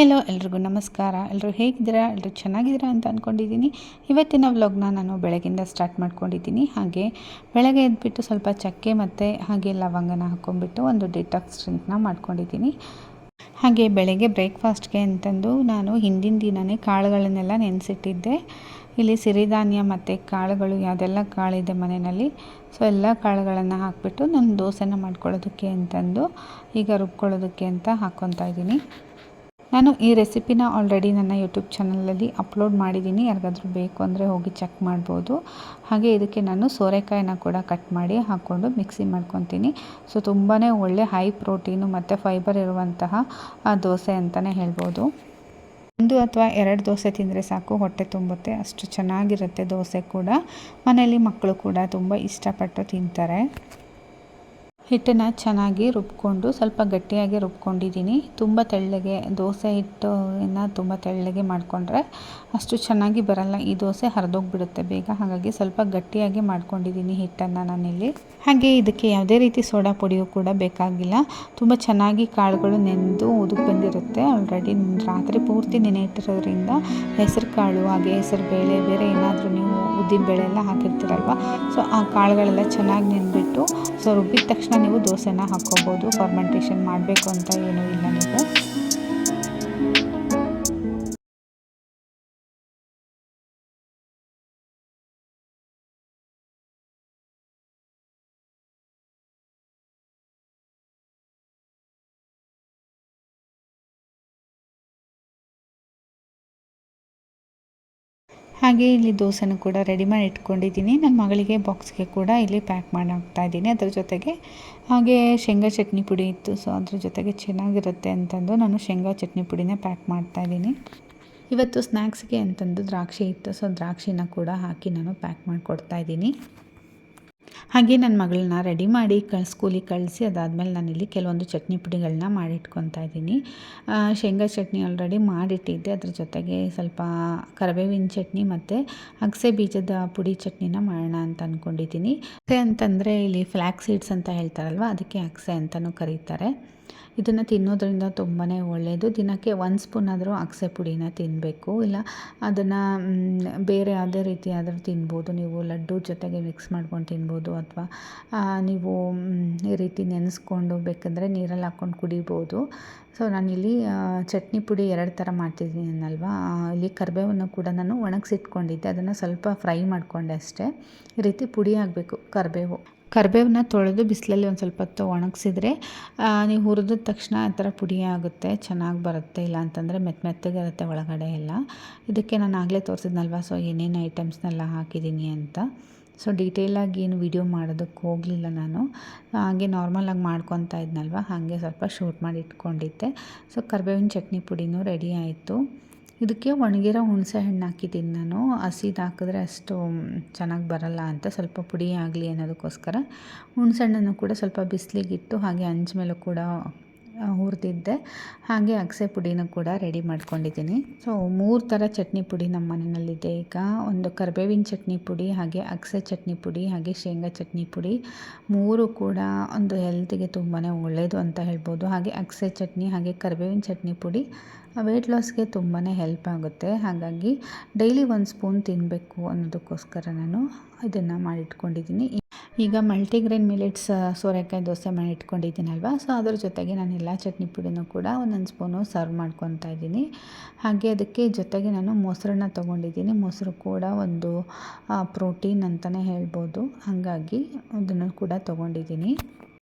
Hello ಎಲ್ರಿಗೂ ನಮಸ್ಕಾರ. ಎಲ್ಲರೂ ಹೇಗಿದ್ದೀರಾ? ಎಲ್ಲರೂ ಚೆನ್ನಾಗಿದ್ದೀರಾ ಅಂತ ಅಂದ್ಕೊಂಡಿದ್ದೀನಿ. ಇವತ್ತಿನ ವ್ಲಾಗ್ನ ನಾನು ಬೆಳಗ್ಗಿಂದ ಸ್ಟಾರ್ಟ್ ಮಾಡ್ಕೊಂಡಿದ್ದೀನಿ. ಹಾಗೆ ಬೆಳಗ್ಗೆ ಎದ್ಬಿಟ್ಟು ಸ್ವಲ್ಪ ಚಕ್ಕೆ ಮತ್ತು ಹಾಗೆ ಲವಂಗನ ಹಾಕ್ಕೊಂಡ್ಬಿಟ್ಟು ಒಂದು ಡಿಟಾಕ್ಸ್ ಡ್ರಿಂಕ್ನ ಮಾಡ್ಕೊಂಡಿದ್ದೀನಿ. ಹಾಗೆ ಬೆಳಗ್ಗೆ ಬ್ರೇಕ್ಫಾಸ್ಟ್ಗೆ ಅಂತಂದು ನಾನು ಹಿಂದಿನ ದಿನವೇ ಕಾಳುಗಳನ್ನೆಲ್ಲ ನೆನೆಸಿಟ್ಟಿದ್ದೆ. ಇಲ್ಲಿ ಸಿರಿಧಾನ್ಯ ಮತ್ತು ಕಾಳುಗಳು ಯಾವುದೆಲ್ಲ ಕಾಳಿದೆ ಮನೆಯಲ್ಲಿ, ಸೊ ಎಲ್ಲ ಕಾಳುಗಳನ್ನು ಹಾಕಿಬಿಟ್ಟು ನಾನು ದೋಸೆನ ಮಾಡ್ಕೊಳ್ಳೋದಕ್ಕೆ ಅಂತಂದು ಈಗ ರುಬ್ಕೊಳ್ಳೋದಕ್ಕೆ ಅಂತ ಹಾಕ್ಕೊತಾ ಇದ್ದೀನಿ. ನಾನು ಈ ರೆಸಿಪಿನ ಆಲ್ರೆಡಿ ನನ್ನ ಯೂಟ್ಯೂಬ್ ಚಾನಲಲ್ಲಿ ಅಪ್ಲೋಡ್ ಮಾಡಿದ್ದೀನಿ. ಯಾರಿಗಾದ್ರೂ ಬೇಕು ಅಂದರೆ ಹೋಗಿ ಚೆಕ್ ಮಾಡ್ಬೋದು. ಹಾಗೆ ಇದಕ್ಕೆ ನಾನು ಸೋರೆಕಾಯಿನ ಕೂಡ ಕಟ್ ಮಾಡಿ ಹಾಕ್ಕೊಂಡು ಮಿಕ್ಸಿ ಮಾಡ್ಕೊತೀನಿ. ಸೊ ತುಂಬಾ ಒಳ್ಳೆ ಹೈ ಪ್ರೋಟೀನು ಮತ್ತು ಫೈಬರ್ ಇರುವಂತಹ ದೋಸೆ ಅಂತಲೇ ಹೇಳ್ಬೋದು. 1 ಅಥವಾ 2 ದೋಸೆ ತಿಂದರೆ ಸಾಕು, ಹೊಟ್ಟೆ ತುಂಬುತ್ತೆ. ಅಷ್ಟು ಚೆನ್ನಾಗಿರುತ್ತೆ ದೋಸೆ ಕೂಡ. ಮನೆಯಲ್ಲಿ ಮಕ್ಕಳು ಕೂಡ ತುಂಬ ಇಷ್ಟಪಟ್ಟು ತಿಂತಾರೆ. ಹಿಟ್ಟನ್ನು ಚೆನ್ನಾಗಿ ರುಬ್ಕೊಂಡು ಸ್ವಲ್ಪ ಗಟ್ಟಿಯಾಗಿ ರುಬ್ಕೊಂಡಿದ್ದೀನಿ. ತುಂಬ ತೆಳ್ಳಗೆ ದೋಸೆ ಹಿಟ್ಟನ್ನು ತುಂಬ ತೆಳ್ಳಗೆ ಮಾಡಿಕೊಂಡ್ರೆ ಅಷ್ಟು ಚೆನ್ನಾಗಿ ಬರಲ್ಲ. ಈ ದೋಸೆ ಹರಿದೋಗ್ಬಿಡುತ್ತೆ ಬೇಗ. ಹಾಗಾಗಿ ಸ್ವಲ್ಪ ಗಟ್ಟಿಯಾಗಿ ಮಾಡ್ಕೊಂಡಿದ್ದೀನಿ ಹಿಟ್ಟನ್ನು ನಾನಿಲ್ಲಿ. ಹಾಗೆ ಇದಕ್ಕೆ ಯಾವುದೇ ರೀತಿ ಸೋಡಾ ಪುಡಿಯೂ ಕೂಡ ಬೇಕಾಗಿಲ್ಲ. ತುಂಬ ಚೆನ್ನಾಗಿ ಕಾಳುಗಳು ನೆನೆದು ಉದುಕ್ ಬಂದಿರುತ್ತೆ. ಆಲ್ರೆಡಿ ರಾತ್ರಿ ಪೂರ್ತಿ ನೆನೆ ಇಟ್ಟಿರೋದ್ರಿಂದ ಹೆಸರು ಕಾಳು ಹಾಗೆ ಹೆಸರು ಬೇಳೆ ಬೇರೆ ಏನಾದರೂ ನೀವು ಉದ್ದಿನ ಬೇಳೆ ಎಲ್ಲ ಹಾಕಿರ್ತೀರಲ್ವ, ಸೊ ಆ ಕಾಳುಗಳೆಲ್ಲ ಚೆನ್ನಾಗಿ ನೆನೆಬಿಟ್ಟು ಸೊ ರುಬ್ಬಿದ ತಕ್ಷಣ ನೀವು ದೋಸೆನ ಹಾಕ್ಕೋಬೋದು. ಫರ್ಮೆಂಟೇಷನ್ ಮಾಡಬೇಕು ಅಂತ ಏನೂ ಇಲ್ಲ ನೀವು. ಹಾಗೆ ಇಲ್ಲಿ ದೋಸೆನೂ ಕೂಡ ರೆಡಿ ಮಾಡಿ ಇಟ್ಕೊಂಡಿದ್ದೀನಿ. ನನ್ನ ಮಗಳಿಗೆ ಬಾಕ್ಸ್ಗೆ ಕೂಡ ಇಲ್ಲಿ ಪ್ಯಾಕ್ ಮಾಡಿ ಹಾಕ್ತಾಯಿದ್ದೀನಿ. ಅದ್ರ ಜೊತೆಗೆ ಹಾಗೆ ಶೇಂಗಾ ಚಟ್ನಿ ಪುಡಿ ಇತ್ತು, ಸೊ ಅದ್ರ ಜೊತೆಗೆ ಚೆನ್ನಾಗಿರುತ್ತೆ ಅಂತಂದು ನಾನು ಶೇಂಗಾ ಚಟ್ನಿ ಪುಡಿನ ಪ್ಯಾಕ್ ಮಾಡ್ತಾಯಿದ್ದೀನಿ. ಇವತ್ತು ಸ್ನ್ಯಾಕ್ಸ್ಗೆ ಅಂತಂದು ದ್ರಾಕ್ಷಿ ಇತ್ತು, ಸೊ ದ್ರಾಕ್ಷಿನ ಕೂಡ ಹಾಕಿ ನಾನು ಪ್ಯಾಕ್ ಮಾಡಿಕೊಡ್ತಾಯಿದ್ದೀನಿ. ಹಾಗೆ ನನ್ನ ಮಗಳನ್ನ ರೆಡಿ ಮಾಡಿ ಸ್ಕೂಲಿಗೆ ಕಳಿಸಿ ಅದಾದಮೇಲೆ ನಾನಿಲ್ಲಿ ಕೆಲವೊಂದು ಚಟ್ನಿ ಪುಡಿಗಳನ್ನ ಮಾಡಿಟ್ಕೊತಾ ಇದ್ದೀನಿ. ಶೇಂಗಾ ಚಟ್ನಿ ಆಲ್ರೆಡಿ ಮಾಡಿಟ್ಟಿದ್ದೆ. ಅದ್ರ ಜೊತೆಗೆ ಸ್ವಲ್ಪ ಕರಿಬೇವಿನ ಚಟ್ನಿ ಮತ್ತು ಅಗಸೆ ಬೀಜದ ಪುಡಿ ಚಟ್ನಿನ ಮಾಡೋಣ ಅಂತ ಅಂದ್ಕೊಂಡಿದ್ದೀನಿ. ಅಗಸೆ ಅಂತಂದರೆ ಇಲ್ಲಿ ಫ್ಲ್ಯಾಕ್ಸ್ ಸೀಡ್ಸ್ ಅಂತ ಹೇಳ್ತಾರಲ್ವ, ಅದಕ್ಕೆ ಅಗಸೆ ಅಂತಲೂ ಕರೀತಾರೆ. ಇದನ್ನು ತಿನ್ನೋದ್ರಿಂದ ತುಂಬಾ ಒಳ್ಳೆಯದು. ದಿನಕ್ಕೆ 1 ಸ್ಪೂನ್ ಆದರೂ ಅಗಸೆ ಪುಡಿನ ತಿನ್ನಬೇಕು. ಇಲ್ಲ ಅದನ್ನು ಬೇರೆ ಯಾವುದೇ ರೀತಿ ಆದರೂ ತಿನ್ಬೋದು. ನೀವು ಲಡ್ಡು ಜೊತೆಗೆ ಮಿಕ್ಸ್ ಮಾಡ್ಕೊಂಡು ತಿನ್ಬೋದು, ಅಥವಾ ನೀವು ಈ ರೀತಿ ನೆನೆಸ್ಕೊಂಡು ಬೇಕಂದರೆ ನೀರಲ್ಲಿ ಹಾಕ್ಕೊಂಡು ಕುಡಿಬೋದು. ಸೊ ನಾನಿಲ್ಲಿ ಚಟ್ನಿ ಪುಡಿ 2 ಥರ ಮಾಡ್ತಿದ್ದೀನಲ್ವ, ಇಲ್ಲಿ ಕರಿಬೇವನ್ನು ಕೂಡ ನಾನು ಒಣಗಿಸಿಟ್ಕೊಂಡಿದ್ದೆ. ಅದನ್ನು ಸ್ವಲ್ಪ ಫ್ರೈ ಮಾಡಿಕೊಂಡೆ ಅಷ್ಟೇ. ಈ ರೀತಿ ಪುಡಿ ಆಗಬೇಕು ಕರಿಬೇವನ್ನ ತೊಳೆದು ಬಿಸಿಲಲ್ಲಿ ಒಂದು ಸ್ವಲ್ಪ ಹೊತ್ತು ಒಣಗಿಸಿದ್ರೆ ನೀವು ಹುರಿದ ತಕ್ಷಣ ಆ ಥರ ಪುಡಿ ಆಗುತ್ತೆ, ಚೆನ್ನಾಗಿ ಬರುತ್ತೆ. ಇಲ್ಲ ಅಂತಂದರೆ ಮೆತ್ತಗಿರುತ್ತೆ ಒಳಗಡೆ ಎಲ್ಲ. ಇದಕ್ಕೆ ನಾನು ಆಗಲೇ ತೋರಿಸಿದ್ನಲ್ವ, ಸೊ ಏನೇನು ಐಟಮ್ಸ್ನೆಲ್ಲ ಹಾಕಿದ್ದೀನಿ ಅಂತ. ಸೊ ಡೀಟೇಲಾಗಿ ಏನು ವಿಡಿಯೋ ಮಾಡೋದಕ್ಕೆ ಹೋಗಲಿಲ್ಲ ನಾನು. ಹಾಗೆ ನಾರ್ಮಲಾಗಿ ಮಾಡ್ಕೊತಾ ಇದ್ನಲ್ವ, ಹಾಗೆ ಸ್ವಲ್ಪ ಶೂಟ್ ಮಾಡಿ ಇಟ್ಕೊಂಡಿದ್ದೆ. ಸೊ ಕರಿಬೇವಿನ ಚಟ್ನಿ ಪುಡಿನೂ ರೆಡಿ ಆಯಿತು. ಇದಕ್ಕೆ ಒಣಗಿರೋ ಹುಣಸೆ ಹಣ್ಣು ಹಾಕಿದ್ದೀನಿ ನಾನು. ಹಸಿದು ಹಾಕಿದ್ರೆ ಅಷ್ಟು ಚೆನ್ನಾಗಿ ಬರಲ್ಲ ಅಂತ, ಸ್ವಲ್ಪ ಪುಡಿ ಆಗಲಿ ಅನ್ನೋದಕ್ಕೋಸ್ಕರ ಹುಣಸೆ ಹಣ್ಣನ್ನು ಕೂಡ ಸ್ವಲ್ಪ ಬಿಸಿಲಿಗಿಟ್ಟು ಹಾಗೆ ಹಂಚ್ ಮೇಲೂ ಕೂಡ ಹುರಿದಿದ್ದೆ. ಹಾಗೆ ಅಗಸೆ ಪುಡಿನೂ ಕೂಡ ರೆಡಿ ಮಾಡ್ಕೊಂಡಿದ್ದೀನಿ. ಸೊ 3 ಥರ ಚಟ್ನಿ ಪುಡಿ ನಮ್ಮ ಮನೆಯಲ್ಲಿದೆ ಈಗ. ಒಂದು ಕರಿಬೇವಿನ ಚಟ್ನಿ ಪುಡಿ, ಹಾಗೆ ಅಗಸೆ ಚಟ್ನಿ ಪುಡಿ, ಹಾಗೆ ಶೇಂಗಾ ಚಟ್ನಿ ಪುಡಿ. 3 ಕೂಡ ಒಂದು ಹೆಲ್ತಿಗೆ ತುಂಬಾ ಒಳ್ಳೆಯದು ಅಂತ ಹೇಳ್ಬೋದು. ಹಾಗೆ ಅಗಸೆ ಚಟ್ನಿ ಹಾಗೆ ಕರಿಬೇವಿನ ಚಟ್ನಿ ಪುಡಿ ವೆಯ್ಟ್ ಲಾಸ್ಗೆ ತುಂಬಾ ಹೆಲ್ಪ್ ಆಗುತ್ತೆ. ಹಾಗಾಗಿ ಡೈಲಿ 1 ಸ್ಪೂನ್ ತಿನ್ನಬೇಕು ಅನ್ನೋದಕ್ಕೋಸ್ಕರ ನಾನು ಇದನ್ನು ಮಾಡಿಟ್ಕೊಂಡಿದ್ದೀನಿ. ಈಗ ಮಲ್ಟಿಗ್ರೇನ್ ಮಿಲೆಟ್ಸ್ ಸೋರೆಕಾಯಿ ದೋಸೆ ಮಾಡಿ ಇಟ್ಕೊಂಡಿದ್ದೀನಲ್ವ, ಸೊ ಅದ್ರ ಜೊತೆಗೆ ನಾನು ಎಲ್ಲ ಚಟ್ನಿ ಪುಡಿನೂ ಕೂಡ 1 ಸ್ಪೂನು ಸರ್ವ್ ಮಾಡ್ಕೊತಾ ಇದ್ದೀನಿ. ಹಾಗೆ ಅದಕ್ಕೆ ಜೊತೆಗೆ ನಾನು ಮೊಸರನ್ನ ತೊಗೊಂಡಿದ್ದೀನಿ. ಮೊಸರು ಕೂಡ ಒಂದು ಪ್ರೋಟೀನ್ ಅಂತಲೇ ಹೇಳ್ಬೋದು. ಹಾಗಾಗಿ ಅದನ್ನು ಕೂಡ ತೊಗೊಂಡಿದ್ದೀನಿ.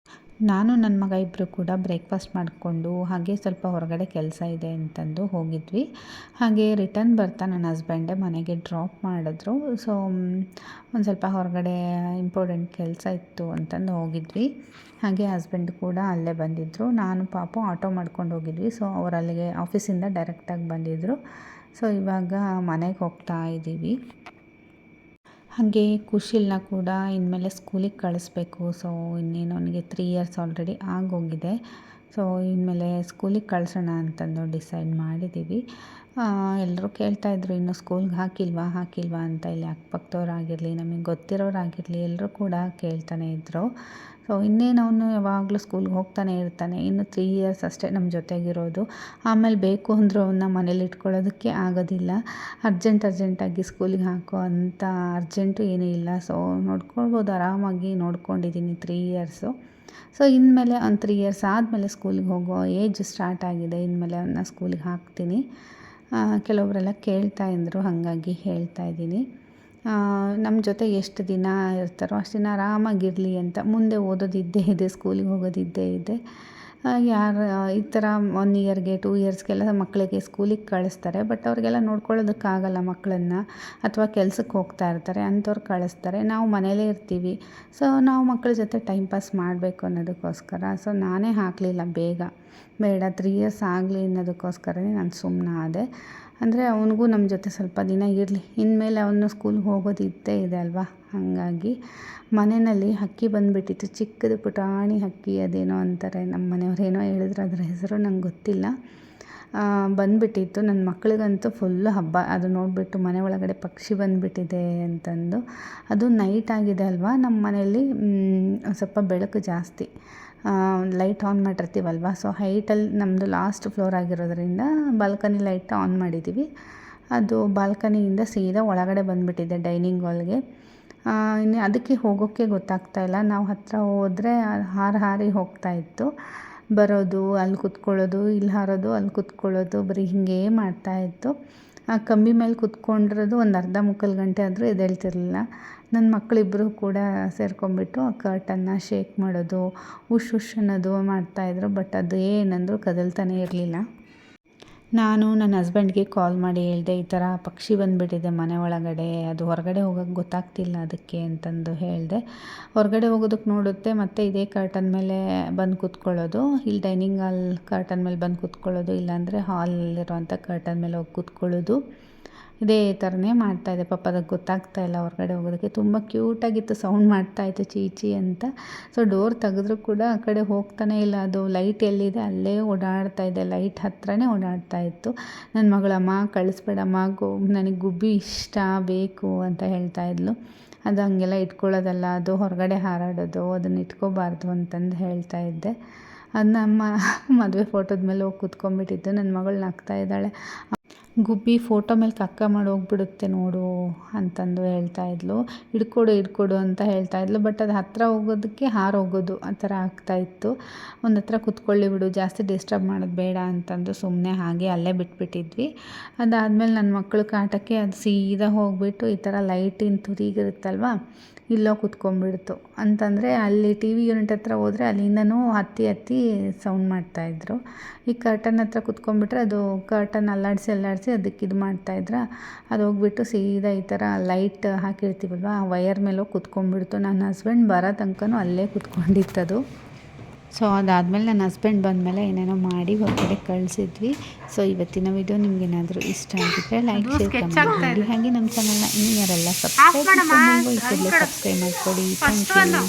ನಾನು ನನ್ನ ಮಗ ಇಬ್ಬರು ಕೂಡ ಬ್ರೇಕ್ಫಾಸ್ಟ್ ಮಾಡಿಕೊಂಡು ಹಾಗೆ ಸ್ವಲ್ಪ ಹೊರಗಡೆ ಕೆಲಸ ಇದೆ ಅಂತಂದು ಹೋಗಿದ್ವಿ. ಹಾಗೆ ರಿಟರ್ನ್ ಬರ್ತಾ ನನ್ನ ಹಸ್ಬೆಂಡೇ ಮನೆಗೆ ಡ್ರಾಪ್ ಮಾಡಿದ್ರು. ಸೊ ಒಂದು ಸ್ವಲ್ಪ ಹೊರಗಡೆ ಇಂಪಾರ್ಟೆಂಟ್ ಕೆಲಸ ಇತ್ತು ಅಂತಂದು ಹೋಗಿದ್ವಿ. ಹಾಗೆ ಹಸ್ಬೆಂಡ್ ಕೂಡ ಅಲ್ಲೇ ಬಂದಿದ್ದರು. ನಾನು ಪಾಪು ಆಟೋ ಮಾಡ್ಕೊಂಡು ಹೋಗಿದ್ವಿ. ಸೊ ಅವ್ರು ಅಲ್ಲಿಗೆ ಆಫೀಸಿಂದ ಡೈರೆಕ್ಟಾಗಿ ಬಂದಿದ್ದರು. ಸೊ ಇವಾಗ ಮನೆಗೆ ಹೋಗ್ತಾ ಇದ್ದೀವಿ. ಹಾಗೆ ಖುಷಿಲ್ನ ಕೂಡ ಇನ್ಮೇಲೆ ಸ್ಕೂಲಿಗೆ ಕಳಿಸ್ಬೇಕು. ಸೊ ಇನ್ನೇನು ಅವನಿಗೆ 3 ಇಯರ್ಸ್ ಆಲ್ರೆಡಿ ಆಗೋಗಿದೆ. ಸೊ ಇನ್ಮೇಲೆ ಸ್ಕೂಲಿಗೆ ಕಳಿಸೋಣ ಅಂತಂದು ಡಿಸೈಡ್ ಮಾಡಿದ್ದೀವಿ. ಎಲ್ಲರೂ ಕೇಳ್ತಾಯಿದ್ರು, ಇನ್ನೂ ಸ್ಕೂಲ್ಗೆ ಹಾಕಿಲ್ವಾ ಅಂತ. ಇಲ್ಲಿ ಅಕ್ಕಪಕ್ಕದವ್ರಾಗಿರಲಿ, ನಮಗೆ ಗೊತ್ತಿರೋರಾಗಿರಲಿ, ಎಲ್ಲರೂ ಕೂಡ ಕೇಳ್ತಾನೆ ಇದ್ದರು. ಸೊ ಸೊ ಇನ್ನೇನು ಅವನು ಯಾವಾಗಲೂ ಸ್ಕೂಲ್ಗೆ ಹೋಗ್ತಾನೆ ಇರ್ತಾನೆ. ಇನ್ನು 3 ಇಯರ್ಸ್ ಅಷ್ಟೇ ನಮ್ಮ ಜೊತೆಗಿರೋದು. ಆಮೇಲೆ ಬೇಕು ಅಂದರೂ ಅವನ್ನ ಮನೇಲಿ ಇಟ್ಕೊಳ್ಳೋದಕ್ಕೆ ಆಗೋದಿಲ್ಲ. ಅರ್ಜೆಂಟಾಗಿ ಸ್ಕೂಲಿಗೆ ಹಾಕೋ ಅಂಥ ಅರ್ಜೆಂಟು ಏನೂ ಇಲ್ಲ. ಸೊ ನೋಡ್ಕೊಳ್ಬೋದು, ಆರಾಮಾಗಿ ನೋಡ್ಕೊಂಡಿದ್ದೀನಿ 3 ಇಯರ್ಸು. ಸೊ ಇನ್ಮೇಲೆ ಒಂದು 3 ಇಯರ್ಸ್ ಆದಮೇಲೆ ಸ್ಕೂಲಿಗೆ ಹೋಗೋ ಏಜ್ ಸ್ಟಾರ್ಟ್ ಆಗಿದೆ. ಇನ್ಮೇಲೆ ಅವನ್ನ ಸ್ಕೂಲಿಗೆ ಹಾಕ್ತೀನಿ. ಕೆಲವೊಬ್ಬರೆಲ್ಲ ಕೇಳ್ತಾ ಇದ್ದರು, ಹಾಗಾಗಿ ಹೇಳ್ತಾ ಇದ್ದೀನಿ. ನಮ್ಮ ಜೊತೆ ಎಷ್ಟು ದಿನ ಇರ್ತಾರೋ ಅಷ್ಟು ದಿನ ಆರಾಮಾಗಿರಲಿ ಅಂತ. ಮುಂದೆ ಓದೋದಿದ್ದೇ ಇದೆ, ಸ್ಕೂಲಿಗೆ ಹೋಗೋದಿದ್ದೇ ಇದೆ. ಯಾರು ಈ ಥರ 1 ಇಯರ್ಗೆ 2 ಇಯರ್ಸ್ಗೆಲ್ಲ ಮಕ್ಕಳಿಗೆ ಸ್ಕೂಲಿಗೆ ಕಳಿಸ್ತಾರೆ. ಬಟ್ ಅವ್ರಿಗೆಲ್ಲ ನೋಡ್ಕೊಳ್ಳೋದಕ್ಕಾಗಲ್ಲ ಮಕ್ಕಳನ್ನು, ಅಥವಾ ಕೆಲ್ಸಕ್ಕೆ ಹೋಗ್ತಾ ಇರ್ತಾರೆ, ಅಂಥವ್ರು ಕಳಿಸ್ತಾರೆ. ನಾವು ಮನೇಲೇ ಇರ್ತೀವಿ. ಸೊ ನಾವು ಮಕ್ಕಳ ಜೊತೆ ಟೈಮ್ ಪಾಸ್ ಮಾಡಬೇಕು ಅನ್ನೋದಕ್ಕೋಸ್ಕರ ಸೊ ನಾನೇ ಹಾಕಲಿಲ್ಲ ಬೇಡ 3 ಇಯರ್ಸ್ ಆಗಲಿ ಅನ್ನೋದಕ್ಕೋಸ್ಕರನೇ ನಾನು ಸುಮ್ಮನಾದೆ. ಅಂದರೆ ಅವನಿಗೂ ನಮ್ಮ ಜೊತೆ ಸ್ವಲ್ಪ ದಿನ ಇರಲಿ, ಇನ್ಮೇಲೆ ಅವನು ಸ್ಕೂಲ್ಗೆ ಹೋಗೋದು ಇದ್ದೇ ಇದೆ ಅಲ್ವಾ. ಹಾಗಾಗಿ ಮನೆಯಲ್ಲಿ ಹಕ್ಕಿ ಬಂದುಬಿಟ್ಟಿತ್ತು, ಚಿಕ್ಕದು ಪುಟಾಣಿ ಹಕ್ಕಿ, ಅದೇನೋ ಅಂತಾರೆ ನಮ್ಮ ಮನೆಯವ್ರೇನೋ ಹೇಳಿದ್ರು, ಅದರ ಹೆಸರು ನಂಗೆ ಗೊತ್ತಿಲ್ಲ. ಬಂದುಬಿಟ್ಟಿತ್ತು. ನನ್ನ ಮಕ್ಕಳಿಗಂತೂ ಫುಲ್ಲು ಹಬ್ಬ ಅದು ನೋಡಿಬಿಟ್ಟು, ಮನೆ ಒಳಗಡೆ ಪಕ್ಷಿ ಬಂದುಬಿಟ್ಟಿದೆ ಅಂತಂದು. ಅದು ನೈಟ್ ಆಗಿದೆ ಅಲ್ವಾ, ನಮ್ಮ ಮನೆಯಲ್ಲಿ ಸ್ವಲ್ಪ ಬೆಳಕು ಜಾಸ್ತಿ, ಲೈಟ್ ಆನ್ ಮಾಡಿರ್ತೀವಲ್ವ. ಸೊ ಹೈಟಲ್ಲಿ ನಮ್ಮದು ಲಾಸ್ಟ್ ಫ್ಲೋರ್ ಆಗಿರೋದ್ರಿಂದ ಬಾಲ್ಕನಿ ಲೈಟ್ ಆನ್ ಮಾಡಿದ್ದೀವಿ. ಅದು ಬಾಲ್ಕನಿಯಿಂದ ಸೀದಾ ಒಳಗಡೆ ಬಂದುಬಿಟ್ಟಿದೆ ಡೈನಿಂಗ್ ಹಾಲ್ಗೆ. ಇನ್ನು ಅದಕ್ಕೆ ಹೋಗೋಕ್ಕೆ ಗೊತ್ತಾಗ್ತಾಯಿಲ್ಲ. ನಾವು ಹತ್ತಿರ ಹೋದರೆ ಹಾರಿ ಹೋಗ್ತಾಯಿತ್ತು. ಬರೋದು, ಅಲ್ಲಿ ಕುತ್ಕೊಳ್ಳೋದು, ಇಲ್ಲಿ ಹಾರೋದು, ಅಲ್ಲಿ ಕುತ್ಕೊಳ್ಳೋದು, ಬರೀ ಹೀಗೇ ಮಾಡ್ತಾಯಿತ್ತು. ಆ ಕಂಬಿ ಮೇಲೆ ಕುತ್ಕೊಂಡಿರೋದು ಒಂದು ಅರ್ಧ ಮುಕ್ಕಾಲು ಗಂಟೆ ಆದರೂ ಎದ್ದೇಳ್ತಿರ್ಲಿಲ್ಲ. ನನ್ನ ಮಕ್ಕಳಿಬ್ಬರು ಕೂಡ ಸೇರ್ಕೊಂಡ್ಬಿಟ್ಟು ಆ ಕರ್ಟನ್ನ ಶೇಕ್ ಮಾಡೋದು, ಉಶ್ ಅನ್ನೋದು ಮಾಡ್ತಾಯಿದ್ರು. ಬಟ್ ಅದು ಏನಂದರೂ ಕದಲ್ತಾನೇ ಇರಲಿಲ್ಲ. ನಾನು ನನ್ನ ಹಸ್ಬೆಂಡ್ಗೆ ಕಾಲ್ ಮಾಡಿ ಹೇಳಿದೆ, ಈ ಥರ ಪಕ್ಷಿ ಬಂದುಬಿಟ್ಟಿದೆ ಮನೆ ಒಳಗಡೆ, ಅದು ಹೊರಗಡೆ ಹೋಗೋಕ್ಕೆ ಗೊತ್ತಾಗ್ತಿಲ್ಲ ಅದಕ್ಕೆ ಅಂತಂದು ಹೇಳಿದೆ. ಹೊರಗಡೆ ಹೋಗೋದಕ್ಕೆ ನೋಡುತ್ತೆ, ಮತ್ತು ಇದೇ ಕರ್ಟನ್ ಮೇಲೆ ಬಂದು ಕೂತ್ಕೊಳ್ಳೋದು, ಇಲ್ಲಿ ಡೈನಿಂಗ್ ಹಾಲ್ ಕರ್ಟನ್ ಮೇಲೆ ಬಂದು ಕೂತ್ಕೊಳ್ಳೋದು, ಇಲ್ಲಾಂದರೆ ಹಾಲಲ್ಲಿರುವಂಥ ಕರ್ಟನ್ ಮೇಲೆ ಹೋಗಿ ಕೂತ್ಕೊಳ್ಳೋದು. ಇದೇ ಥರನೇ ಮಾಡ್ತಾಯಿದ್ದೆ. ಪಾಪ ಅದಕ್ಕೆ ಗೊತ್ತಾಗ್ತಾಯಿಲ್ಲ ಹೊರಗಡೆ ಹೋಗೋದಕ್ಕೆ. ತುಂಬ ಕ್ಯೂಟಾಗಿತ್ತು, ಸೌಂಡ್ ಮಾಡ್ತಾಯಿತ್ತು ಚೀಚಿ ಅಂತ. ಸೊ ಡೋರ್ ತೆಗೆದ್ರೂ ಕೂಡ ಆ ಕಡೆ ಹೋಗ್ತಾನೆ ಇಲ್ಲ. ಅದು ಲೈಟ್ ಎಲ್ಲಿದೆ ಅಲ್ಲೇ ಓಡಾಡ್ತಾ ಇದೆ, ಲೈಟ್ ಹತ್ರನೇ ಓಡಾಡ್ತಾ ಇತ್ತು. ನನ್ನ ಮಗಳಮ್ಮ ಕಳಿಸ್ಬೇಡಮ್ಮ, ನನಗೆ ಗುಬ್ಬಿ ಇಷ್ಟ ಬೇಕು ಅಂತ ಹೇಳ್ತಾ ಇದ್ಲು. ಅದು ಹಂಗೆಲ್ಲ ಇಟ್ಕೊಳ್ಳೋದಲ್ಲ, ಅದು ಹೊರಗಡೆ ಹಾರಾಡೋದು, ಅದನ್ನು ಇಟ್ಕೋಬಾರ್ದು ಅಂತಂದು ಹೇಳ್ತಾ ಇದ್ದೆ. ಅದು ನಮ್ಮ ಮದುವೆ ಫೋಟೋದ ಮೇಲೆ ಹೋಗಿ ಕೂತ್ಕೊಂಡ್ಬಿಟ್ಟಿದ್ದು. ನನ್ನ ಮಗಳು ನಗ್ತಾ ಇದ್ದಾಳೆ, ಗುಬ್ಬಿ ಫೋಟೋ ಮೇಲೆ ಕಕ್ಕ ಮಾಡಿ ಹೋಗ್ಬಿಡುತ್ತೆ ನೋಡು ಅಂತಂದು ಹೇಳ್ತಾಯಿದ್ಲು. ಹಿಡ್ಕೊಡು ಅಂತ ಹೇಳ್ತಾಯಿದ್ಲು. ಬಟ್ ಅದು ಹತ್ತಿರ ಹೋಗೋದಕ್ಕೆ ಹಾರೋಗೋದು ಆ ಥರ ಆಗ್ತಾಯಿತ್ತು. ಒಂದು ಹತ್ರ ಕುತ್ಕೊಳ್ಳಿ ಬಿಡು, ಜಾಸ್ತಿ ಡಿಸ್ಟರ್ಬ್ ಮಾಡೋದು ಬೇಡ ಅಂತಂದು ಸುಮ್ಮನೆ ಹಾಗೆ ಅಲ್ಲೇ ಬಿಟ್ಬಿಟ್ಟಿದ್ವಿ. ಅದಾದಮೇಲೆ ನನ್ನ ಮಕ್ಕಳು ಕಾಟಕ್ಕೆ ಅದು ಸೀದಾ ಹೋಗಿಬಿಟ್ಟು ಈ ಥರ ಲೈಟಿನ ತುದಿಗಿರುತ್ತಲ್ವ, ಇಲ್ಲೋ ಕುತ್ಕೊಂಡ್ಬಿಡ್ತು. ಅಂತಂದರೆ ಅಲ್ಲಿ ಟಿ ವಿ ಯೂನಿಟ್ ಹತ್ರ ಹೋದರೆ ಅಲ್ಲಿಂದನೂ ಹತ್ತಿ ಸೌಂಡ್ ಮಾಡ್ತಾಯಿದ್ರು. ಈ ಕರ್ಟನ್ ಹತ್ರ ಕುತ್ಕೊಂಡ್ಬಿಟ್ರೆ ಅದು ಕರ್ಟನ್ ಅಲ್ಲಾಡಿಸಿ ಅದಕ್ಕೆ ಇದು ಮಾಡ್ತಾಯಿದ್ರ, ಅದು ಹೋಗ್ಬಿಟ್ಟು ಸೀದಾ ಈ ಥರ ಲೈಟ್ ಹಾಕಿರ್ತೀವಲ್ವ ಆ ವಯರ್ ಮೇಲೆ ಹೋಗಿ ಕುತ್ಕೊಂಡ್ಬಿಡ್ತು. ನನ್ನ ಹಸ್ಬೆಂಡ್ ಬರೋ ತನಕನೂ ಅಲ್ಲೇ ಕುತ್ಕೊಂಡಿತ್ತದು. ಸೊ ಅದಾದಮೇಲೆ ನನ್ನ ಹಸ್ಬೆಂಡ್ ಬಂದಮೇಲೆ ಏನೇನೋ ಮಾಡಿ ಹೊರಗಡೆ ಕಳಿಸಿದ್ವಿ. ಸೊ ಇವತ್ತಿನ ವಿಡಿಯೋ ನಿಮಗೇನಾದರೂ ಇಷ್ಟ ಆಗಿದ್ರೆ ಲೈಕ್, ಶೇರ್, ಕಮೆಂಟ್ ಮಾಡಿ. ಹಾಗೆ ನಮ್ಮ ಚಾನಲ್ನ ಇನ್ನೂ ಯಾರೆಲ್ಲ ಸಬ್ಸ್ಕ್ರೈಬ್ ಮಾಡ್ಕೊಂಡು ಸಬ್ಸ್ಕ್ರೈಬ್ ಮಾಡಿಕೊಡಿ. Thank you.